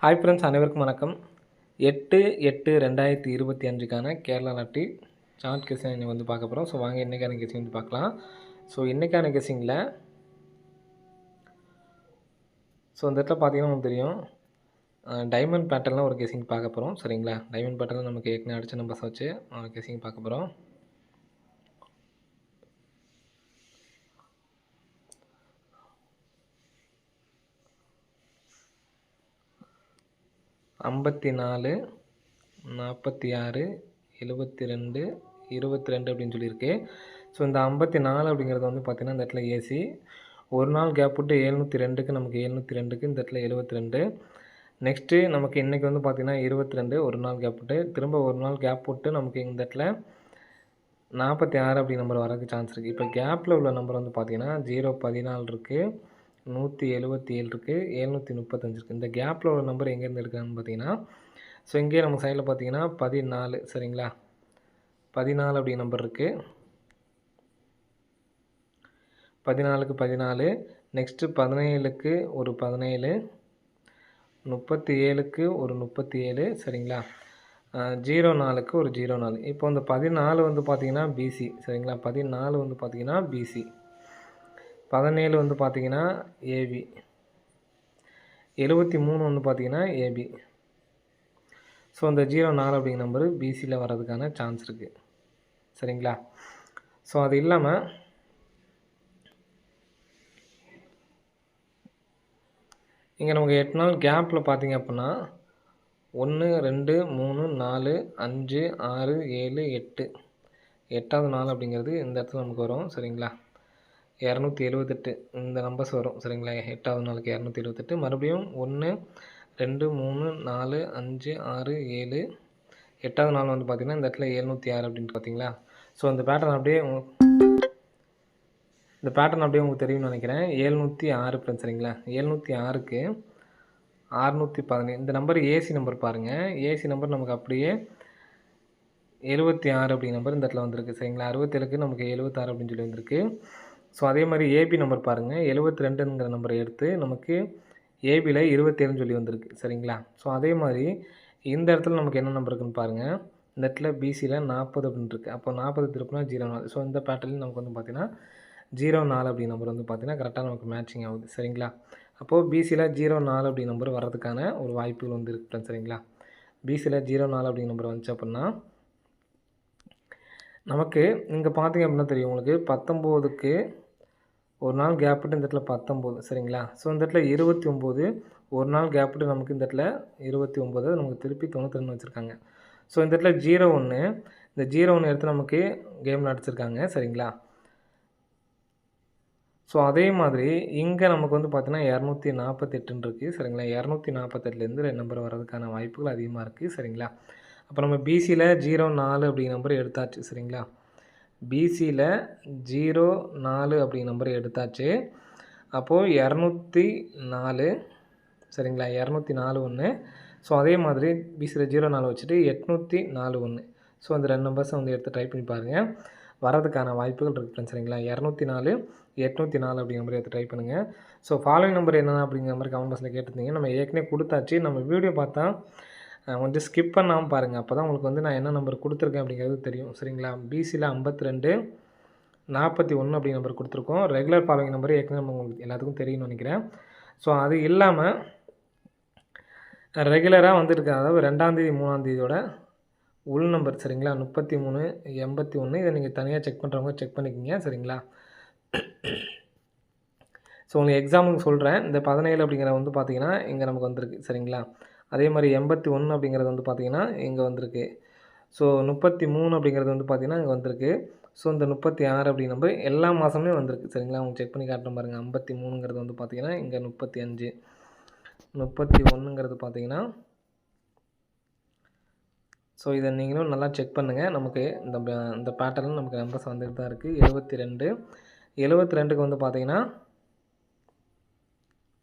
Hi friends, அனைவருக்கும் வணக்கம். 8/8/2025க்கான Kerala lottery chart guessing வந்து பார்க்க போகிறோம். ஸோ வாங்க இன்றைக்கான கெஸிங் வந்து பார்க்கலாம். ஸோ இன்றைக்கான கெஸிங்கில் இந்த இடத்துல பார்த்தீங்கன்னா உங்களுக்கு தெரியும், டைமண்ட் பேட்டர்னில் ஒரு கெஸிங் பார்க்க போகிறோம். சரிங்களா, டைமண்ட் பேட்டர்னில் நமக்கு ஏற்கனவே அடிச்ச நம்பர்ஸ் வச்சு கெஸிங் பார்க்க போகிறோம். ஐம்பத்தி 44, 46, 72, 22 அப்படின்னு சொல்லியிருக்கு. ஸோ இந்த 54 அப்படிங்கிறது வந்து பார்த்திங்கன்னா இந்த இடத்துல ஏசி. ஒரு நாள் கேப் விட்டு 702க்கு நமக்கு 702க்கு இந்த இடத்துல 72. நெக்ஸ்ட்டு நமக்கு இன்றைக்கி வந்து பார்த்திங்கன்னா 22, ஒரு நாள் கேப் விட்டு திரும்ப ஒரு நாள் கேப் விட்டு நமக்கு இந்த இடத்துல 46 அப்படி நம்பர் வரதுக்கு சான்ஸ் இருக்குது. இப்போ கேப்பில் உள்ள நம்பர் வந்து பார்த்திங்கன்னா 014 இருக்குது, 177 இருக்குது, 735 இருக்குது. இந்த கேப்பில் உள்ள நம்பர் எங்கேருந்து எடுக்கிறான்னு பார்த்தீங்கன்னா, ஸோ இங்கேயே நம்ம சைடில் பார்த்தீங்கன்னா 14, சரிங்களா, 14 அப்படி நம்பர் இருக்குது. 14க்கு 14, நெக்ஸ்ட்டு 17க்கு ஒரு 17, 37க்கு ஒரு 37, சரிங்களா, 04க்கு ஒரு 04. இப்போ இந்த 14 வந்து பார்த்திங்கன்னா பிசி, சரிங்களா, 14 வந்து பார்த்திங்கன்னா பிசி, 17 வந்து பார்த்திங்கன்னா ஏபி, 73 வந்து பார்த்திங்கன்னா ஏபி. ஸோ இந்த 04 அப்படிங்கிற நம்பரு பிசியில் வர்றதுக்கான சான்ஸ் இருக்குது, சரிங்களா. ஸோ அது இல்லாமல் இங்கே நமக்கு 8 நாள் கேப்பில் பார்த்திங்க அப்படின்னா 1, 2, 3, 4, 5, 6, 7, 8, 8வது நாள் அப்படிங்கிறது இந்த இடத்துல நமக்கு வரும், சரிங்களா. 278 இந்த நம்பர்ஸ் வரும், சரிங்களா. 8வது நாளுக்கு 278, மறுபடியும் 1, 2, 3, 4, 5, 6, 7, 8வது நாள் வந்து பார்த்திங்கன்னா இந்த இடத்துல 706 அப்படின்ட்டு பார்த்தீங்களா. ஸோ இந்த பேட்டர்ன் அப்படியே உங்களுக்கு தெரியும்னு நினைக்கிறேன். 706 ஃப்ரெண்ட்ஸ், சரிங்களா. 706க்கு 617 இந்த நம்பர் ஏசி நம்பர் பாருங்கள். ஏசி நம்பர் நமக்கு அப்படியே 76 அப்படி நம்பர் இந்த இடத்துல வந்திருக்கு, சரிங்களா. 67க்கு நமக்கு 76 அப்படின்னு சொல்லி வந்திருக்கு. ஸோ அதே மாதிரி ஏபி நம்பர் பாருங்கள், 72ங்கிற நம்பரை எடுத்து நமக்கு ஏபியில் 27ன்னு சொல்லி வந்திருக்கு, சரிங்களா. ஸோ அதே மாதிரி இந்த இடத்துல நமக்கு என்ன நம்பர் இருக்குன்னு பாருங்கள். இந்த இடத்துல பிசியில் 40 அப்படின்னு இருக்குது. அப்போ 40 திருப்பினா 04. ஸோ இந்த பேட்டர்லையும் நமக்கு வந்து பார்த்திங்கன்னா 04 அப்படி நம்பர் வந்து பார்த்திங்கன்னா கரெக்டாக நமக்கு மேட்சிங் ஆகுது, சரிங்களா. அப்போது பிசியில் 04 அப்படி நம்பர் வர்றதுக்கான ஒரு வாய்ப்புகள் வந்து இருக்குது, சரிங்களா. பிசியில் 04 அப்படி நம்பர் வந்துச்சு அப்படின்னா நமக்கு இங்கே பார்த்திங்க அப்படின்னா தெரியும் உங்களுக்கு, 19க்கு ஒரு நாள் கேப் விட்டு இந்த இடத்துல 19, சரிங்களா. ஸோ இந்த இடத்துல 29, ஒரு நாள் கேப் விட்டு நமக்கு இந்த இடத்துல 29, நமக்கு திருப்பி 92 வச்சுருக்காங்க. ஸோ இந்த இடத்துல 01, இந்த 01 எடுத்து நமக்கு கேமில் அடிச்சிருக்காங்க, சரிங்களா. ஸோ அதே மாதிரி இங்கே நமக்கு வந்து பார்த்திங்கன்னா 248 இருக்குது, சரிங்களா. 248லேருந்து 2 நம்பர் வர்றதுக்கான வாய்ப்புகள் அதிகமாக இருக்குது, சரிங்களா. அப்போ நம்ம பிசியில் 04 அப்படிங்கிற நம்பர் எடுத்தாச்சு, சரிங்களா. பிசியில் 04 அப்படிங்கிற நம்பர் எடுத்தாச்சு. அப்போது 204, சரிங்களா, 204 ஒன்று. ஸோ அதே மாதிரி பிசியில் 04 வச்சுட்டு 804 1. ஸோ அந்த 2 நம்பர்ஸை வந்து எடுத்து ட்ரை பண்ணி பாருங்கள், வரதுக்கான வாய்ப்புகள் இருக்குது, சரிங்களா. 204, 804 அப்படிங்கிற மாதிரி எடுத்து ட்ரை பண்ணுங்கள். ஸோ ஃபாலோயிங் நம்பர் என்னென்ன அப்படிங்கிற மாதிரி கமெண்ட் பாக்ஸில் கேட்டிருந்தீங்க. நம்ம ஏற்கனவே கொடுத்தாச்சு. நம்ம வீடியோ பார்த்தா கொஞ்சம் ஸ்கிப் பண்ணாமல் பாருங்கள், அப்போ தான் உங்களுக்கு வந்து நான் என்ன நம்பர் கொடுத்துருக்கேன் அப்படிங்கிறது தெரியும், சரிங்களா. பிசியில் 52, 41 அப்படி நம்பர் கொடுத்துருக்கோம். ரெகுலர் ஃபாலோயிங் நம்பர் ஏற்கனவே உங்களுக்கு எல்லாத்துக்கும் தெரியும்னு நினைக்கிறேன். ஸோ அது இல்லாமல் ரெகுலராக வந்துருக்கு, அதாவது 2ஆம் தேதி 3ஆம் தேதியோட உள் நம்பர், சரிங்களா, 33, 81. இதை நீங்கள் தனியாக செக் பண்ணுறவங்க செக் பண்ணிக்கிங்க, சரிங்களா. ஸோ உங்களுக்கு எக்ஸாம்பிளுக்கு சொல்கிறேன். இந்த 17 அப்படிங்கிறது வந்து பார்த்திங்கன்னா இங்கே நமக்கு வந்திருக்கு, சரிங்களா. அதே மாதிரி 81 அப்படிங்கிறது வந்து பார்த்திங்கன்னா இங்கே வந்திருக்கு. ஸோ 33 அப்படிங்கிறது வந்து பார்த்திங்கன்னா இங்கே வந்திருக்கு. ஸோ இந்த 36 அப்படி நம்பர் எல்லா மாதமே வந்திருக்கு, சரிங்களா. அவங்க செக் பண்ணி காட்டுறேன் பாருங்கள். 53ங்கிறது வந்து பார்த்திங்கன்னா இங்கே 35, 31ங்கிறது பார்த்திங்கன்னா. ஸோ இதை நீங்களும் நல்லா செக் பண்ணுங்கள். நமக்கு இந்த பேட்டர்னில் நமக்கு நம்பர்ஸ் வந்துட்டு தான் இருக்குது. 72, 72க்கு வந்து பார்த்திங்கன்னா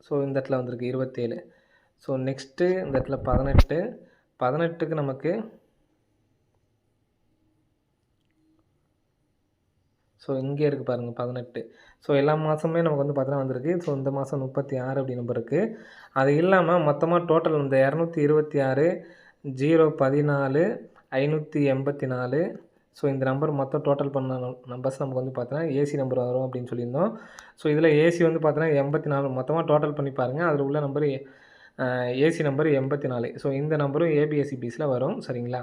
ஸோ இந்த இடத்துல வந்திருக்கு 27. ஸோ நெக்ஸ்ட்டு இந்த இடத்துல 18, 18க்கு நமக்கு ஸோ இங்கே இருக்குது பாருங்கள் 18. ஸோ எல்லா மாதமுமே நமக்கு வந்து பார்த்தீங்கன்னா வந்திருக்கு. ஸோ இந்த மாதம் 36 அப்படி நம்பர் இருக்குது. அது இல்லாமல் மொத்தமாக டோட்டல் இந்த 226 014 584. ஸோ இந்த நம்பர் மொத்தம் டோட்டல் பண்ண நம்பர்ஸ் நமக்கு வந்து பார்த்தீங்கன்னா ஏசி நம்பர் வரும் அப்படின்னு சொல்லியிருந்தோம். ஸோ இதில் ஏசி வந்து பார்த்தீங்கன்னா 84 மொத்தமாக டோட்டல் பண்ணி பாருங்கள். அதில் உள்ள நம்பர் ஏசி நம்பர் 84. ஸோ இந்த நம்பரும் ஏபிஎஸ்சிபிஸில் வரும். சரிங்களா?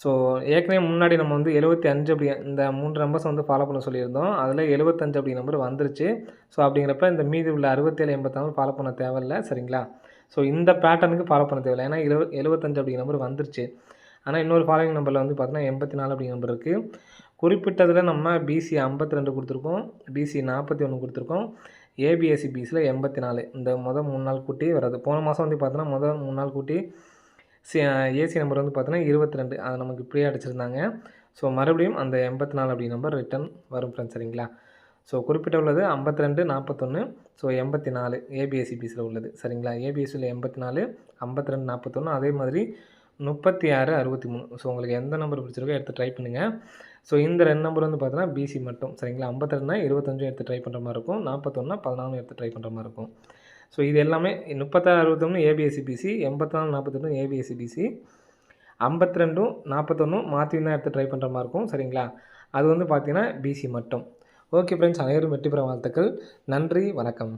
ஸோ ஏற்கனவே முன்னாடி நம்ம வந்து 75 அப்படி இந்த 3 நம்பர்ஸ் வந்து ஃபாலோ பண்ண சொல்லியிருந்தோம். அதில் 75 அப்படி நம்பர் வந்துருச்சு. ஸோ அப்படிங்கிறப்ப இந்த மீதி உள்ள 67, 84 ஃபாலோ பண்ண தேவையில்ல. சரிங்களா? ஸோ இந்த பேட்டர்னுக்கு ஃபாலோ பண்ண தேவையில்லை. ஏன்னா 75 அப்படி நம்பர் வந்துருச்சு. ஆனால் இன்னொரு ஃபாலோவிங் நம்பரில் வந்து பார்த்தீங்கன்னா 84 அப்படிங்கிற நம்பர் இருக்குது. குறிப்பிட்டதில் நம்ம பிசி 52 கொடுத்துருக்கோம், பிசி 41 கொடுத்துருக்கோம், ஏபிஎஸ்சி பிசியில் 84. இந்த 3 நாள் கூட்டி வராது. போன மாதம் வந்து பார்த்தோன்னா 3 நாள் கூட்டி ஏசி நம்பர் வந்து பார்த்தோன்னா 22. அதை நமக்கு இப்படியே அடிச்சிருந்தாங்க. ஸோ மறுபடியும் அந்த 84 அப்படி நம்பர் ரிட்டன் வரும் ஃப்ரெண்ட்ஸ். சரிங்களா? ஸோ குறிப்பிட்ட உள்ளது 52, 41. ஸோ 84 ஏபிஎஸ்சி பிசியில் உள்ளது. சரிங்களா? ஏபிஎஸ்சியில் 84, 52, 41. அதே மாதிரி 36, 63. ஸோ உங்களுக்கு எந்த நம்பர் பிடிச்சிருக்கோ எடுத்து ட்ரை பண்ணுங்கள். ஸோ இந்த 2 நம்பர் வந்து பார்த்தீங்கன்னா பிசி மட்டும். சரிங்களா? 52னா 25 எடுத்து ட்ரை பண்ணுற மாதிரி இருக்கும். 41னா 14 எடுத்து ட்ரை பண்ணுற மாதிரி இருக்கும். ஸோ இது எல்லாமே 36, 61 ஏபிஎஸ்சி பிசி, 84, 41 ஏபிஎஸ்சி பிசி, 52, 41 மாற்றி தான் எடுத்து ட்ரை பண்ணுற மாதிரி இருக்கும். சரிங்களா? அது வந்து பார்த்தீங்கன்னா பிசி மட்டும். ஓகே ஃப்ரெண்ட்ஸ், அனைவரும் வெற்றி பெற வாழ்த்துக்கள். நன்றி, வணக்கம்.